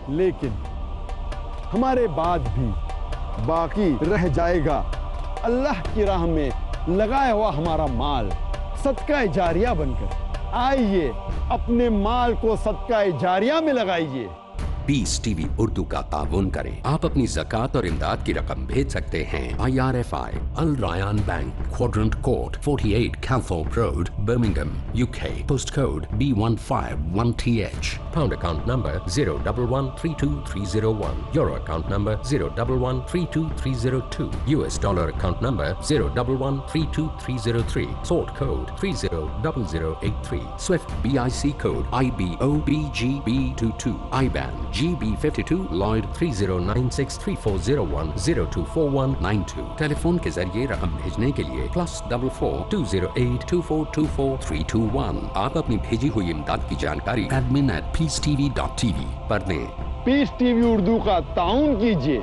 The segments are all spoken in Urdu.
لیکن ہمارے بعد بھی باقی رہ جائے گا اللہ کی راہ میں لگایا ہوا ہمارا مال صدقہ جاریہ بن کر۔ آئیے اپنے مال کو صدقہ جاریہ میں لگائیے۔ پیس ٹی وی اردو کا تعاون کریں۔ آپ اپنی زکوٰۃ اور امداد کی رقم بھیج سکتے ہیں IRFI Al Rayan bank, Quadrant Court 48 Calthorpe road, Birmingham, UK، post code B151TH، pound account number 011323301، euro account number 011323302، US dollar account number 011323303، sort code 300083، swift BIC code IBOBGB22، IBAN GB52 Lloyd 30963401024192۔ Telephone کے ذریعے رقم بھیجنے کے لیے +44 208 2424 321۔ آپ اپنی بھیجی ہوئی امداد کی جانکاری admin@peacetv.tv پر دیں۔ پیس ٹی وی اردو کا تعاون کیجیے۔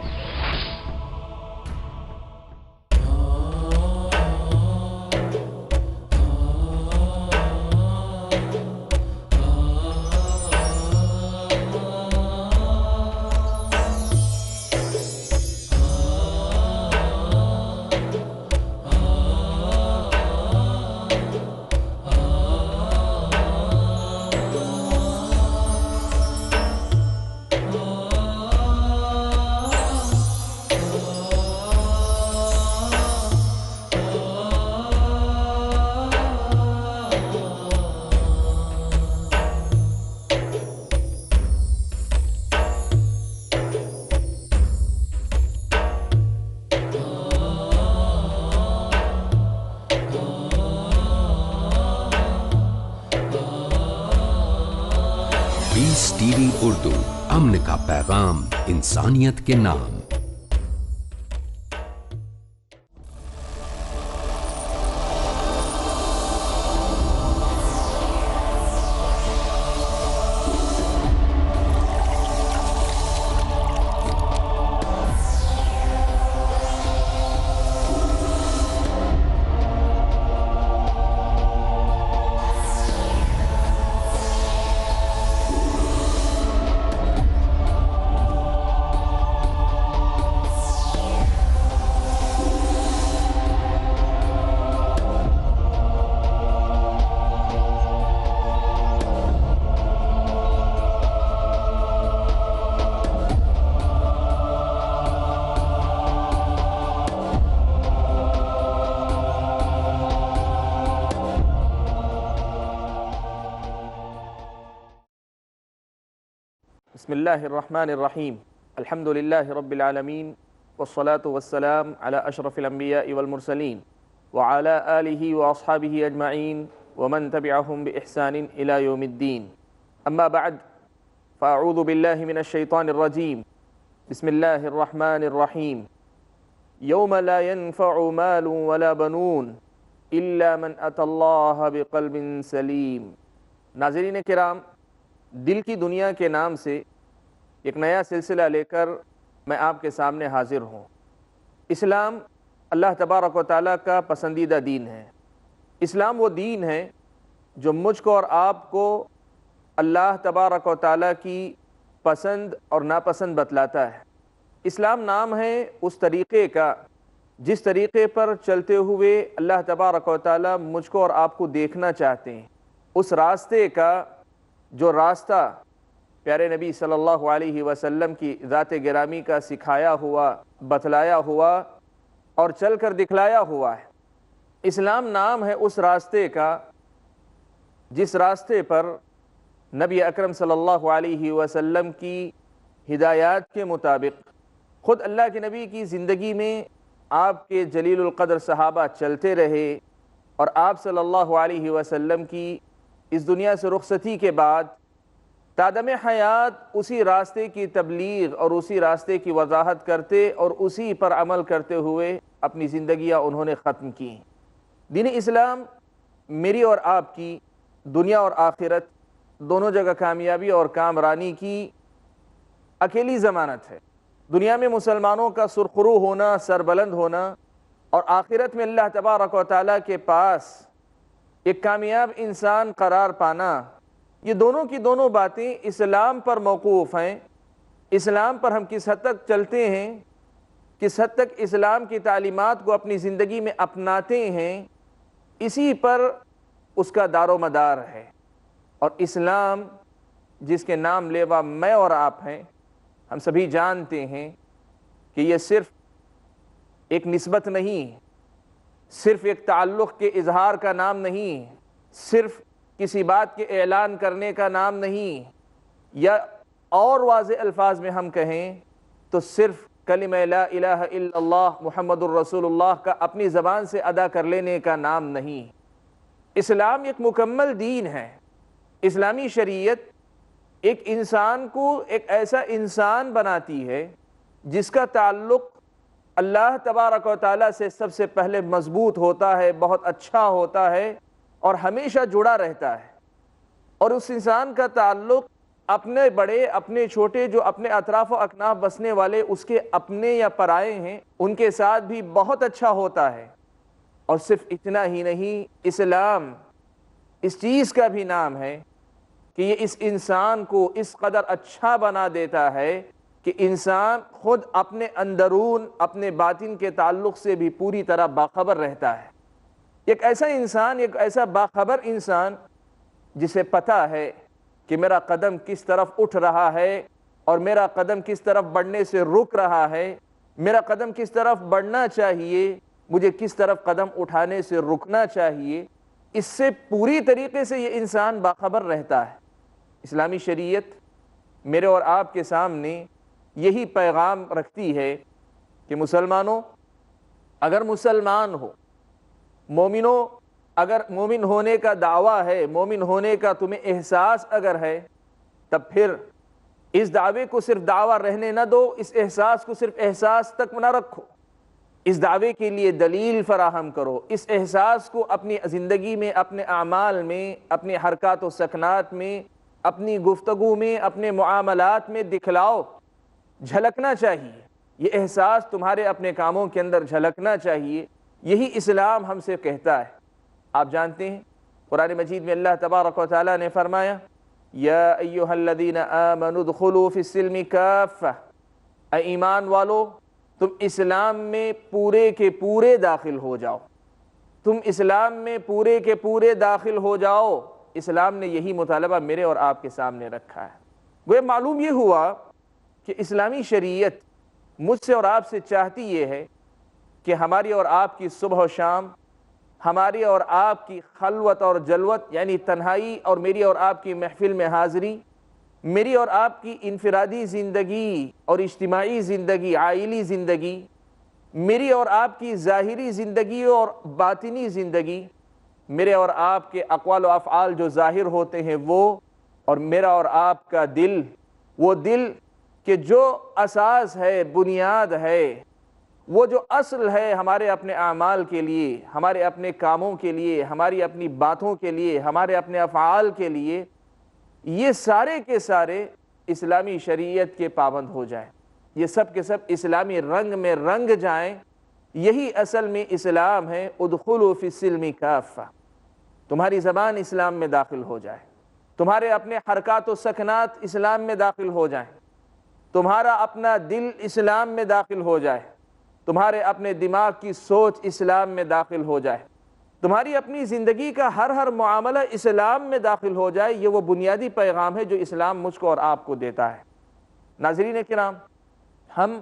پیس ٹی وی اردو، امن کا پیغام انسانیت کے نام۔ بسم اللہ الرحمن الرحیم، الحمد للہ رب العالمین، والصلاة والسلام على اشرف الانبیاء والمرسلین وعلى آلہ واصحابہ اجمعین ومن تبعہم بإحسان الى یوم الدین، اما بعد فاعوذ باللہ من الشیطان الرجیم، بسم اللہ الرحمن الرحیم، یوم لا ينفع مال ولا بنون الا من اتى اللہ بقلب سلیم۔ ناظرین کرام، دل کی دنیا کے نام سے ایک نیا سلسلہ لے کر میں آپ کے سامنے حاضر ہوں۔ اسلام اللہ تبارک و تعالیٰ کا پسندیدہ دین ہے۔ اسلام وہ دین ہے جو مجھ کو اور آپ کو اللہ تبارک و تعالیٰ کی پسند اور ناپسند بتلاتا ہے۔ اسلام نام ہے اس طریقے کا جس طریقے پر چلتے ہوئے اللہ تبارک و تعالیٰ مجھ کو اور آپ کو دیکھنا چاہتے ہیں، اس راستے کا جو راستہ پیارے نبی صلی اللہ علیہ وسلم کی ذات گرامی کا سکھایا ہوا، بتلایا ہوا اور چل کر دکھلایا ہوا ہے۔ اسلام نام ہے اس راستے کا جس راستے پر نبی اکرم صلی اللہ علیہ وسلم کی ہدایات کے مطابق خود اللہ کے نبی کی زندگی میں آپ کے جلیل القدر صحابہ چلتے رہے، اور آپ صلی اللہ علیہ وسلم کی اس دنیا سے رخصتی کے بعد تادم حیات اسی راستے کی تبلیغ اور اسی راستے کی وضاحت کرتے اور اسی پر عمل کرتے ہوئے اپنی زندگیاں انہوں نے ختم کی۔ دین اسلام میری اور آپ کی دنیا اور آخرت دونوں جگہ کامیابی اور کامرانی کی اکیلی ضمانت ہے۔ دنیا میں مسلمانوں کا سرخرو ہونا، سربلند ہونا، اور آخرت میں اللہ تبارک و تعالیٰ کے پاس ایک کامیاب انسان قرار پانا، یہ دونوں کی دونوں باتیں اسلام پر موقوف ہیں، اسلام پر ہم کس حد تک چلتے ہیں، کس حد تک اسلام کی تعلیمات کو اپنی زندگی میں اپناتے ہیں، اسی پر اس کا دار و مدار ہے۔ اور اسلام جس کے نام لیوا میں اور آپ ہیں، ہم سبھی جانتے ہیں کہ یہ صرف ایک نسبت نہیں، صرف ایک تعلق کے اظہار کا نام نہیں، صرف کسی بات کے اعلان کرنے کا نام نہیں، یا اور واضح الفاظ میں ہم کہیں تو صرف کلمہ لا الہ الا اللہ محمد الرسول اللہ کا اپنی زبان سے ادا کر لینے کا نام نہیں۔ اسلام ایک مکمل دین ہے۔ اسلامی شریعت ایک انسان کو ایک ایسا انسان بناتی ہے جس کا تعلق اللہ تبارک و تعالیٰ سے سب سے پہلے مضبوط ہوتا ہے، بہت اچھا ہوتا ہے اور ہمیشہ جڑا رہتا ہے، اور اس انسان کا تعلق اپنے بڑے اپنے چھوٹے جو اپنے اطراف و اکناف بسنے والے اس کے اپنے یا پرائے ہیں ان کے ساتھ بھی بہت اچھا ہوتا ہے۔ اور صرف اتنا ہی نہیں، اسلام اس چیز کا بھی نام ہے کہ یہ اس انسان کو اس قدر اچھا بنا دیتا ہے کہ انسان خود اپنے اندرون اپنے باطن کے تعلق سے بھی پوری طرح باخبر رہتا ہے۔ ایک ایسا انسان، ایک ایسا باخبر انسان جسے پتہ ہے کہ میرا قدم کس طرف اٹھ رہا ہے اور میرا قدم کس طرف بڑھنے سے رک رہا ہے، میرا قدم کس طرف بڑھنا چاہیے، مجھے کس طرف قدم اٹھانے سے رکنا چاہیے، اس سے پوری طریقے سے یہ انسان باخبر رہتا ہے۔ اسلامی شریعت میرے اور آپ کے سامنے یہی پیغام رکھتی ہے کہ مسلمانوں، اگر مسلمان ہو، مومنوں، اگر مومن ہونے کا دعویٰ ہے، مومن ہونے کا تمہیں احساس اگر ہے، تب پھر اس دعوے کو صرف دعویٰ رہنے نہ دو، اس احساس کو صرف احساس تک نہ رکھو، اس دعوے کے لیے دلیل فراہم کرو، اس احساس کو اپنی زندگی میں، اپنے اعمال میں، اپنے حرکات و سکنات میں، اپنی گفتگو میں، اپنے معاملات میں دکھلاؤ، جھلکنا چاہیے، یہ احساس تمہارے اپنے کاموں کے اندر جھلکنا چاہیے۔ یہی اسلام ہم سے کہتا ہے۔ آپ جانتے ہیں قرآن مجید میں اللہ تبارک و تعالیٰ نے فرمایا، یا ایہا الذین آمنوا ادخلوا فی السلم کافہ، اے ایمان والو تم اسلام میں پورے کے پورے داخل ہو جاؤ، تم اسلام میں پورے کے پورے داخل ہو جاؤ۔ اسلام نے یہی مطالبہ میرے اور آپ کے سامنے رکھا ہے۔ گویا معلوم یہ ہوا کہ اسلامی شریعت مجھ سے اور آپ سے چاہتی یہ ہے کہ ہماری اور آپ کی صبح و شام، ہماری اور آپ کی خلوت اور جلوت یعنی تنہائی، اور میری اور آپ کی محفل میں حاضری، میری اور آپ کی انفرادی زندگی اور اجتماعی زندگی، عائلی زندگی، میری اور آپ کی ظاہری زندگی اور باطنی زندگی، میرے اور آپ کے اقوال و افعال جو ظاہر ہوتے ہیں وہ، اور میرا اور آپ کا دل، وہ دل کہ جو اساس ہے، بنیاد ہے، وہ جو اصل ہے ہمارے اپنے اعمال کے لیے، ہمارے اپنے کاموں کے لیے، ہماری اپنی باتوں کے لیے، ہمارے اپنے افعال کے لیے، یہ سارے کے سارے اسلامی شریعت کے پابند ہو جائیں، یہ سب کے سب اسلامی رنگ میں رنگ جائیں۔ یہی اصل میں اسلام ہے۔ ادخلوا فی السلم کافہ، تمہاری زبان اسلام میں داخل ہو جائے، تمہارے اپنے حرکات و سکنات اسلام میں داخل ہو جائیں، تمہارا اپنا دل اسلام میں داخل ہو جائے، تمہارے اپنے دماغ کی سوچ اسلام میں داخل ہو جائے، تمہاری اپنی زندگی کا ہر معاملہ اسلام میں داخل ہو جائے۔ یہ وہ بنیادی پیغام ہے جو اسلام مجھ کو اور آپ کو دیتا ہے۔ ناظرین کرام، ہم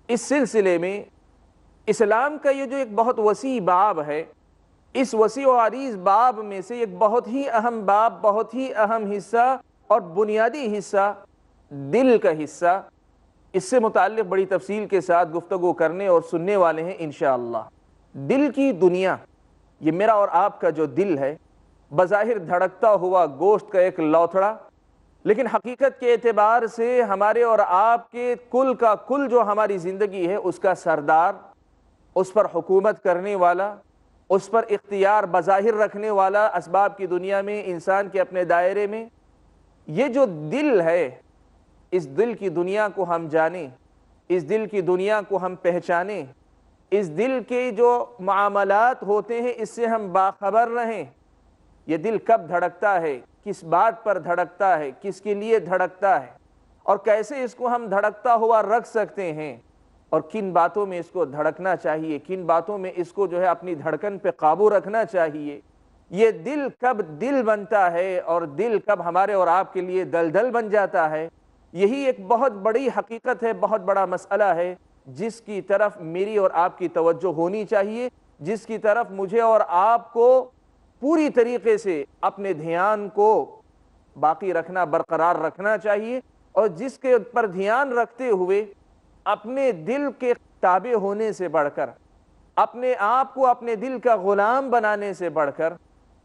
اس سلسلے میں اسلام کا یہ جو ایک بہت وسیع باب ہے، اس وسیع و عریض باب میں سے ایک بہت ہی اہم باب، بہت ہی اہم حصہ اور بنیادی حصہ دل کا حصہ، اس سے متعلق بڑی تفصیل کے ساتھ گفتگو کرنے اور سننے والے ہیں انشاءاللہ۔ دل کی دنیا، یہ میرا اور آپ کا جو دل ہے، بظاہر دھڑکتا ہوا گوشت کا ایک لوتھڑا، لیکن حقیقت کے اعتبار سے ہمارے اور آپ کے کل کا کل جو ہماری زندگی ہے اس کا سردار، اس پر حکومت کرنے والا، اس پر اختیار بظاہر رکھنے والا، اسباب کی دنیا میں، انسان کے اپنے دائرے میں، یہ جو دل ہے، اس دل کی دنیا کو ہم جانیں، اس دل کی دنیا کو ہم پہچانیں، اس دل کے جو معاملات ہوتے ہیں اس سے ہم باخبر رہیں۔ یہ دل کب دھڑکتا ہے، کس بات پر دھڑکتا ہے، کس کے لیے دھڑکتا ہے، اور کیسے اس کو ہم دھڑکتا ہوا رکھ سکتے ہیں، اور کن باتوں میں اس کو دھڑکنا چاہیے، کن باتوں میں اس کو جو ہے اپنی دھڑکن پہ قابو رکھنا چاہیے۔ یہ دل کب دل بنتا ہے اور دل کب ہمارے اور آپ کے لیے دلدل بن جاتا ہے، یہی ایک بہت بڑی حقیقت ہے، بہت بڑا مسئلہ ہے، جس کی طرف میری اور آپ کی توجہ ہونی چاہیے، جس کی طرف مجھے اور آپ کو پوری طریقے سے اپنے دھیان کو باقی رکھنا، برقرار رکھنا چاہیے، اور جس کے پر دھیان رکھتے ہوئے اپنے دل کے تابع ہونے سے بڑھ کر، اپنے آپ کو اپنے دل کا غلام بنانے سے بڑھ کر،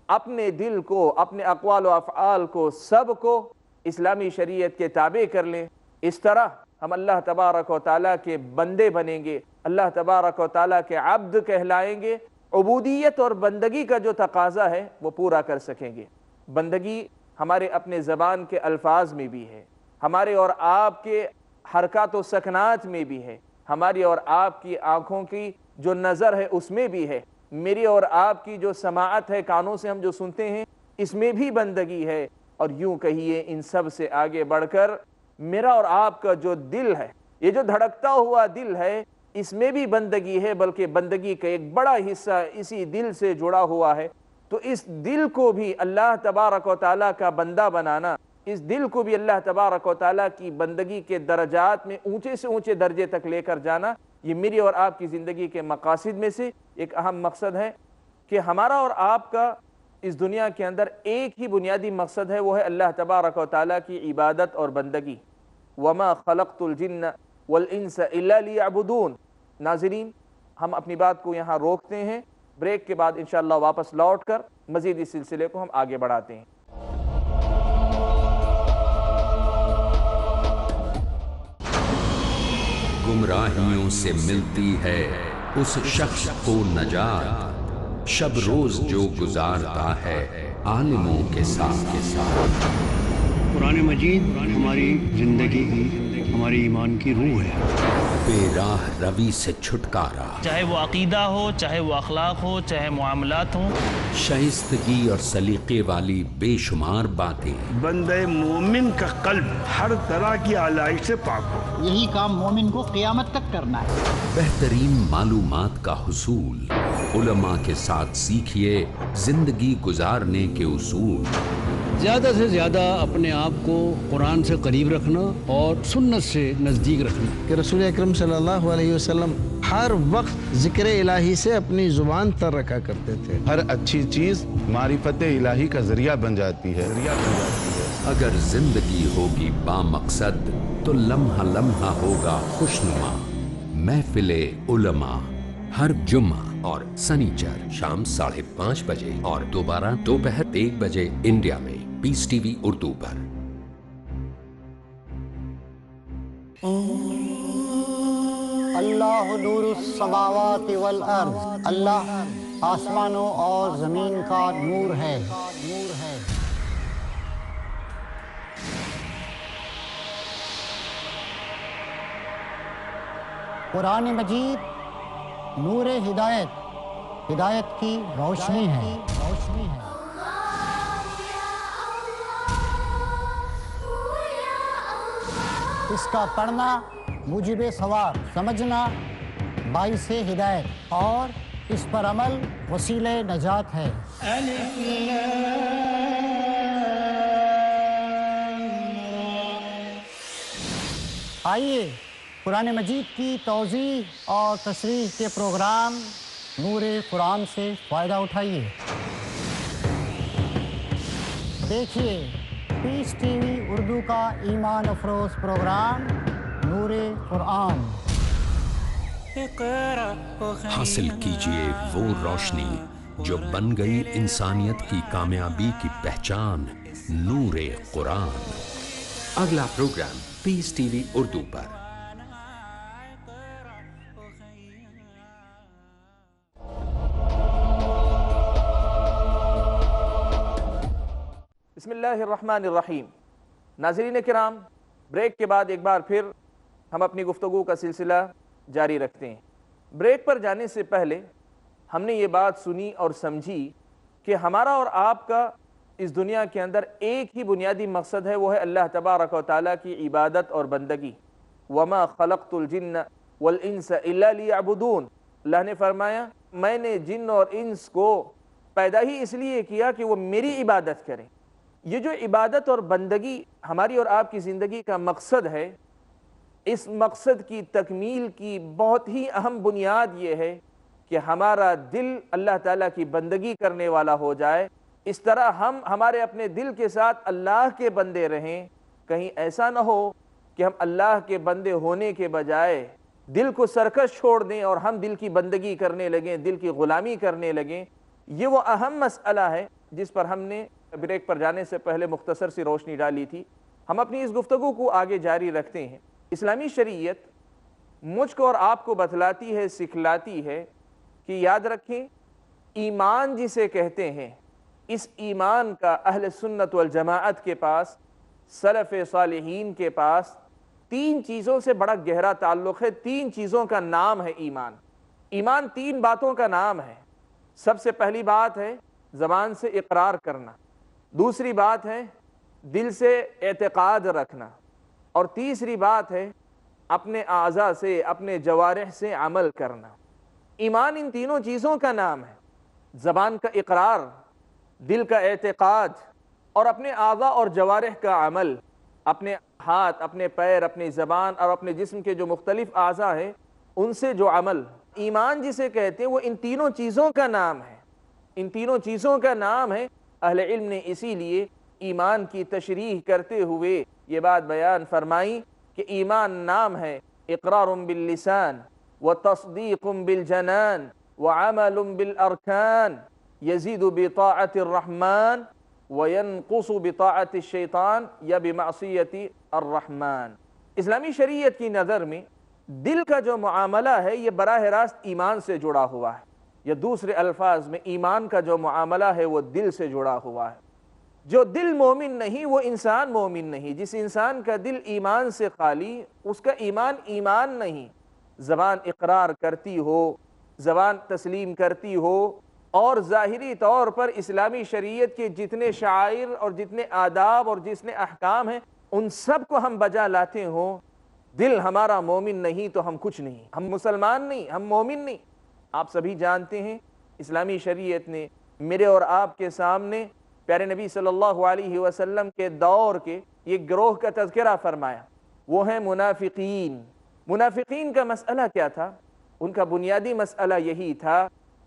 اپنے دل کو، اپنے اقوال و افعال کو، سب کو اسلامی شریعت کے تابع کر لیں۔ اس طرح ہم اللہ تبارک و تعالیٰ کے بندے بنیں گے، اللہ تبارک و تعالیٰ کے عبد کہلائیں گے، عبودیت اور بندگی کا جو تقاضا ہے وہ پورا کر سکیں گے۔ بندگی ہمارے اپنے زبان کے الفاظ میں بھی ہے، ہمارے اور آپ کے حرکات و سکنات میں بھی ہے، ہماری اور آپ کی آنکھوں کی جو نظر ہے اس میں بھی ہے، میری اور آپ کی جو سماعت ہے، کانوں سے ہم جو سنتے ہیں، اس میں بھی بندگی ہے۔ اور یوں کہیے ان سب سے آگے بڑھ کر میرا اور آپ کا جو دل ہے، یہ جو دھڑکتا ہوا دل ہے، اس میں بھی بندگی ہے، بلکہ بندگی کا ایک بڑا حصہ اسی دل سے جڑا ہوا ہے۔ تو اس دل کو بھی اللہ تبارک و تعالیٰ کا بندہ بنانا، اس دل کو بھی اللہ تبارک و تعالیٰ کی بندگی کے درجات میں اونچے سے اونچے درجے تک لے کر جانا، یہ میری اور آپ کی زندگی کے مقاصد میں سے ایک اہم مقصد ہے، کہ ہمارا اور آپ کا اس دنیا کے اندر ایک ہی بنیادی مقصد ہے، وہ ہے اللہ تبارک و تعالیٰ کی عبادت اور بندگی۔ وَمَا خَلَقْتُ الْجِنَّ وَالْإِنسَ إِلَّا لِيَعْبُدُونَ۔ ناظرین، ہم اپنی بات کو یہاں روکتے ہیں، بریک کے بعد انشاءاللہ واپس لوٹ کر مزید اس سلسلے کو ہم آگے بڑھاتے ہیں۔ گمراہیوں سے ملتی ہے اس شخص کو نجات، شب روز جو گزارتا ہے عالموں کے ساتھ۔ قرآن مجید ہماری زندگی کی، ہماری ایمان کی روح ہے۔ بے راہ روی سے چھٹکارا، چاہے وہ عقیدہ ہو، چاہے وہ اخلاق ہو، چاہے معاملات ہوں، شائستگی اور سلیقے والی بے شمار باتیں، بندے مومن کا قلب ہر طرح کی آلائش سے پاک ہو۔ یہی کام مومن کو قیامت تک کرنا ہے۔ بہترین معلومات کا حصول، علماء کے ساتھ سیکھیے زندگی گزارنے کے اصول۔ زیادہ سے زیادہ اپنے آپ کو قرآن سے قریب رکھنا اور سنت سے نزدیک رکھنا۔ کہ رسول اکرم صلی اللہ علیہ وسلم ہر وقت ذکر الہی سے اپنی زبان تر رکھا کرتے تھے۔ ہر اچھی چیز معرفت الہی کا ذریعہ بن جاتی ہے۔ اگر زندگی ہوگی با مقصد تو لمحہ لمحہ ہوگا خوشنما۔ محفل علماء ہر جمعہ اور سنیچر شام 5:30 بجے اور دوبارہ دوپہر 1 بجے انڈیا میں پیس ٹی وی اردو پر۔ اللہ نور السماوات والارض، اللہ آسمانوں اور زمین کا نور ہے۔ قرآن مجید نور ہدایت، ہدایت کی روشنی ہے۔ اس کا پڑھنا موجب ثواب، سمجھنا باعث ہدایت، اور اس پر عمل وسیلہ نجات ہے۔ آئیے قرآن مجید کی توضیح اور تشریح کے پروگرام نور قرآن سے فائدہ اٹھائیے۔ دیکھیے پیس ٹی وی اردو کا ایمان افروز پروگرام نور قرآن۔ حاصل کیجئے وہ روشنی جو بن گئی انسانیت کی کامیابی کی پہچان، نور قرآن۔ اگلا پروگرام پیس ٹی وی اردو پر۔ بسم اللہ الرحمن الرحیم۔ ناظرین کرام، بریک کے بعد ایک بار پھر ہم اپنی گفتگو کا سلسلہ جاری رکھتے ہیں۔ بریک پر جانے سے پہلے ہم نے یہ بات سنی اور سمجھی کہ ہمارا اور آپ کا اس دنیا کے اندر ایک ہی بنیادی مقصد ہے، وہ ہے اللہ تبارک و تعالیٰ کی عبادت اور بندگی۔ وَمَا خَلَقْتُ الْجِنَّ وَالْإِنسَ إِلَّا لِيَعْبُدُونَ، اللہ نے فرمایا میں نے جن اور انس کو پیدا ہی اس لیے کیا کہ وہ میری عبادت کریں۔ یہ جو عبادت اور بندگی ہماری اور آپ کی زندگی کا مقصد ہے، اس مقصد کی تکمیل کی بہت ہی اہم بنیاد یہ ہے کہ ہمارا دل اللہ تعالیٰ کی بندگی کرنے والا ہو جائے۔ اس طرح ہم ہمارے اپنے دل کے ساتھ اللہ کے بندے رہیں۔ کہیں ایسا نہ ہو کہ ہم اللہ کے بندے ہونے کے بجائے دل کو سرکش چھوڑ دیں اور ہم دل کی بندگی کرنے لگیں، دل کی غلامی کرنے لگیں۔ یہ وہ اہم مسئلہ ہے جس پر ہم نے بریک پر جانے سے پہلے مختصر سی روشنی ڈالی تھی۔ ہم اپنی اس گفتگو کو آگے جاری رکھتے ہیں۔ اسلامی شریعت مجھ کو اور آپ کو بتلاتی ہے، سکھلاتی ہے کہ یاد رکھیں ایمان جسے کہتے ہیں، اس ایمان کا اہل سنت والجماعت کے پاس، سلف صالحین کے پاس تین چیزوں سے بڑا گہرا تعلق ہے۔ تین چیزوں کا نام ہے ایمان۔ ایمان تین باتوں کا نام ہے۔ سب سے پہلی بات ہے زبان سے اقرار کرنا، دوسری بات ہے دل سے اعتقاد رکھنا، اور تیسری بات ہے اپنے اعضاء سے، اپنے جوارح سے عمل کرنا۔ ایمان ان تینوں چیزوں کا نام ہے۔ زبان کا اقرار، دل کا اعتقاد، اور اپنے اعضاء اور جوارح کا عمل، اپنے ہاتھ، اپنے پیر، اپنی زبان اور اپنے جسم کے جو مختلف اعضاء ہیں ان سے جو عمل۔ ایمان جسے کہتے ہیں وہ ان تینوں چیزوں کا نام ہے، ان تینوں چیزوں کا نام ہے۔ اہل علم نے اسی لیے ایمان کی تشریح کرتے ہوئے یہ بات بیان فرمائی کہ ایمان نام ہے اقرار باللسان وتصدیق بالجنان وعمل بالارکان یزید بطاعت الرحمن وینقص بطاعت الشیطان یا بمعصیت الرحمن۔ اسلامی شریعت کی نظر میں دل کا جو معاملہ ہے یہ براہ راست ایمان سے جڑا ہوا ہے، یا دوسرے الفاظ میں ایمان کا جو معاملہ ہے وہ دل سے جڑا ہوا ہے۔ جو دل مومن نہیں وہ انسان مومن نہیں۔ جس انسان کا دل ایمان سے خالی، اس کا ایمان ایمان نہیں۔ زبان اقرار کرتی ہو، زبان تسلیم کرتی ہو، اور ظاہری طور پر اسلامی شریعت کے جتنے شعائر اور جتنے آداب اور جتنے احکام ہیں ان سب کو ہم بجا لاتے ہوں، دل ہمارا مومن نہیں تو ہم کچھ نہیں، ہم مسلمان نہیں، ہم مومن نہیں۔ آپ سبھی جانتے ہیں اسلامی شریعت نے میرے اور آپ کے سامنے پیارے نبی صلی اللہ علیہ وسلم کے دور کے ایک گروہ کا تذکرہ فرمایا، وہ ہیں منافقین۔ منافقین کا مسئلہ کیا تھا؟ ان کا بنیادی مسئلہ یہی تھا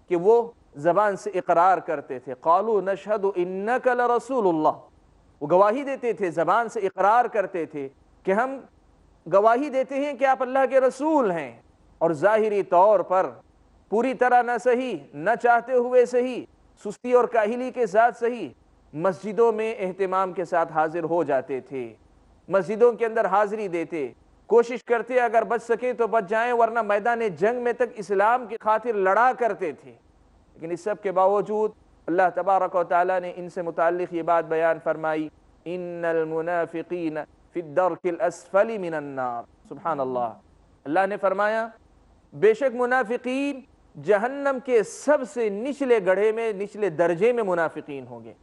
کہ وہ زبان سے اقرار کرتے تھے، قالوا نشہد انک لرسول اللہ، وہ گواہی دیتے تھے، زبان سے اقرار کرتے تھے کہ ہم گواہی دیتے ہیں کہ آپ اللہ کے رسول ہیں، اور ظاہری طور پر پوری طرح نہ صحیح، نہ چاہتے ہوئے صحیح، سستی اور کاہلی کے ساتھ صحیح، مسجدوں میں اہتمام کے ساتھ حاضر ہو جاتے تھے، مسجدوں کے اندر حاضری دیتے، کوشش کرتے اگر بچ سکیں تو بچ جائیں، ورنہ میدان جنگ میں تک اسلام کی خاطر لڑا کرتے تھے۔ لیکن اس سب کے باوجود اللہ تبارک و تعالیٰ نے ان سے متعلق یہ بات بیان فرمائی، ان المنافقین فی الدرک الاسفل من النار۔ سبحان اللہ، اللہ نے فرمایا بے شک منافقین جہنم کے سب سے نچلے گڑھے میں، نچلے درجے میں منافقین ہوں گے۔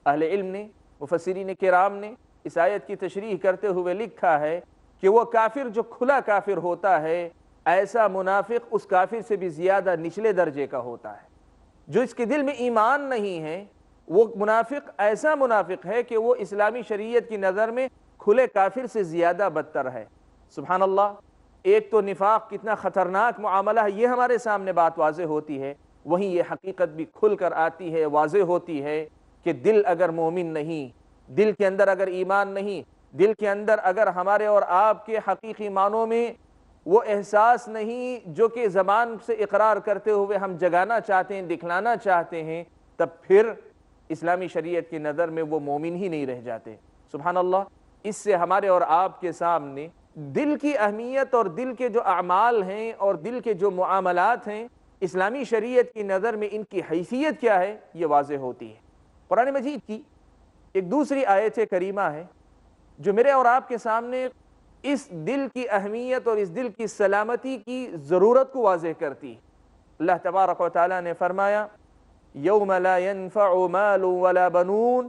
اہل علم نے، مفسرین کرام نے اس آیت کی تشریح کرتے ہوئے لکھا ہے کہ وہ کافر جو کھلا کافر ہوتا ہے، ایسا منافق اس کافر سے بھی زیادہ نچلے درجے کا ہوتا ہے۔ جو اس کے دل میں ایمان نہیں ہے وہ منافق ایسا منافق ہے کہ وہ اسلامی شریعت کی نظر میں کھلے کافر سے زیادہ بدتر ہے۔ سبحان اللہ، ایک تو نفاق کتنا خطرناک معاملہ ہے یہ ہمارے سامنے بات واضح ہوتی ہے، وہیں یہ حقیقت بھی کھل کر آتی ہے، واضح ہوتی ہے کہ دل اگر مومن نہیں، دل کے اندر اگر ایمان نہیں، دل کے اندر اگر ہمارے اور آپ کے حقیقی معنوں میں وہ احساس نہیں جو کہ زبان سے اقرار کرتے ہوئے ہم جگانا چاہتے ہیں، دکھلانا چاہتے ہیں، تب پھر اسلامی شریعت کی نظر میں وہ مومن ہی نہیں رہ جاتے۔ سبحان اللہ، اس سے ہمارے اور آپ کے سامنے دل کی اہمیت اور دل کے جو اعمال ہیں اور دل کے جو معاملات ہیں اسلامی شریعت کی نظر میں ان کی حیثیت کیا ہے یہ واضح ہوتی ہے۔ قرآن مجید کی ایک دوسری آیت کریمہ ہے جو میرے اور آپ کے سامنے اس دل کی اہمیت اور اس دل کی سلامتی کی ضرورت کو واضح کرتی ہے۔ اللہ تبارک و تعالیٰ نے فرمایا یوم لا ينفع مال ولا بنون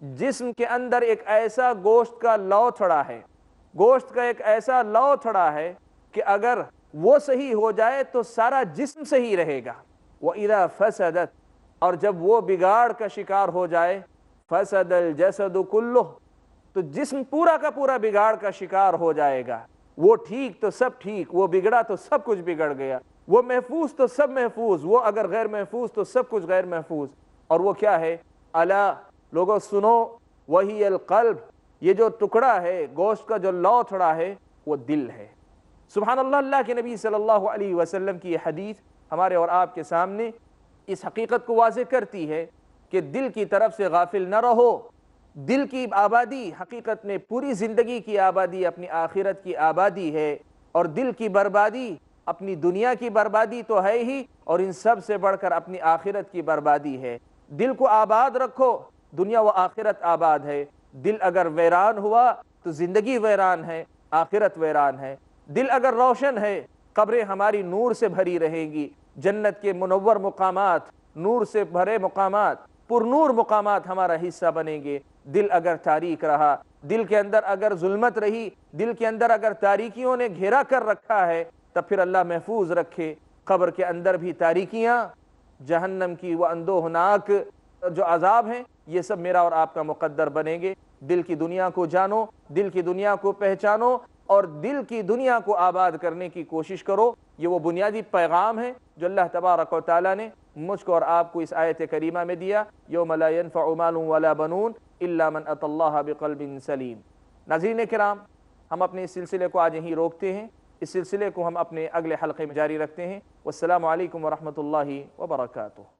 جسم کے اندر ایک ایسا گوشت کا لوتھڑا ہے، گوشت کا ایک ایسا لوتھڑا ہے کہ اگر وہ صحیح ہو جائے تو سارا جسم صحیح رہے گا۔ وَإِذَا فَسَدَتْ، اور جب وہ بگاڑ کا شکار ہو جائے، فَسَدَ الْجَسَدُ كُلُّهُ، تو جسم پورا کا پورا بگاڑ کا شکار ہو جائے گا۔ وہ ٹھیک تو سب ٹھیک، وہ بگڑا تو سب کچھ بگڑ گیا، وہ محفوظ تو سب محفوظ، وہ اگر غیر محفوظ تو سب کچھ غیر محفوظ۔ اور وہ کیا ہے؟ الا، لوگوں سنو، وہی القلب، یہ جو ٹکڑا ہے گوشت کا، جو لوتھڑا ہے، وہ دل ہے۔ سبحان اللہ، اللہ کے نبی صلی اللہ علیہ وسلم کی یہ حدیث ہمارے اور آپ کے سامنے اس حقیقت کو واضح کرتی ہے کہ دل کی طرف سے غافل نہ رہو۔ دل کی آبادی حقیقت میں پوری زندگی کی آبادی اپنی آخرت کی آبادی ہے، اور دل کی بربادی اپنی دنیا کی بربادی تو ہے ہی، اور ان سب سے بڑھ کر اپنی آخرت کی بربادی ہے۔ دل کو آباد رکھو، دنیا و آخرت آباد ہے۔ دل اگر ویران ہوا تو زندگی ویران ہے، آخرت ویران ہے۔ دل اگر روشن ہے، قبریں ہماری نور سے بھری رہیں گی، جنت کے منور مقامات، نور سے بھرے مقامات، پر نور مقامات ہمارا حصہ بنیں گے۔ دل اگر تاریک رہا، دل کے اندر اگر ظلمت رہی، دل کے اندر اگر تاریکیوں نے گھیرا کر رکھا ہے، تب پھر اللہ محفوظ رکھے، قبر کے اندر بھی تاریکیاں، جہنم کی وہ اندوہناک جو عذاب ہیں، یہ سب میرا اور آپ کا مقدر بنیں گے۔ دل کی دنیا کو جانو، دل کی دنیا کو پہچانو، اور دل کی دنیا کو آباد کرنے کی کوشش کرو۔ یہ وہ بنیادی پیغام ہے جو اللہ تبارک و تعالیٰ نے مجھ کو اور آپ کو اس آیت کریمہ میں دیا، یوم لا ينفع مال ولا بنون الا من اتى اللہ بقلب سلیم۔ ناظرین کرام، ہم اپنے اس سلسلے کو آج یہیں روکتے ہیں، اس سلسلے کو ہم اپنے اگلے حلقے میں جاری رکھتے ہیں۔ والسلام علیکم ورحمۃ اللہ وبرکاتہ۔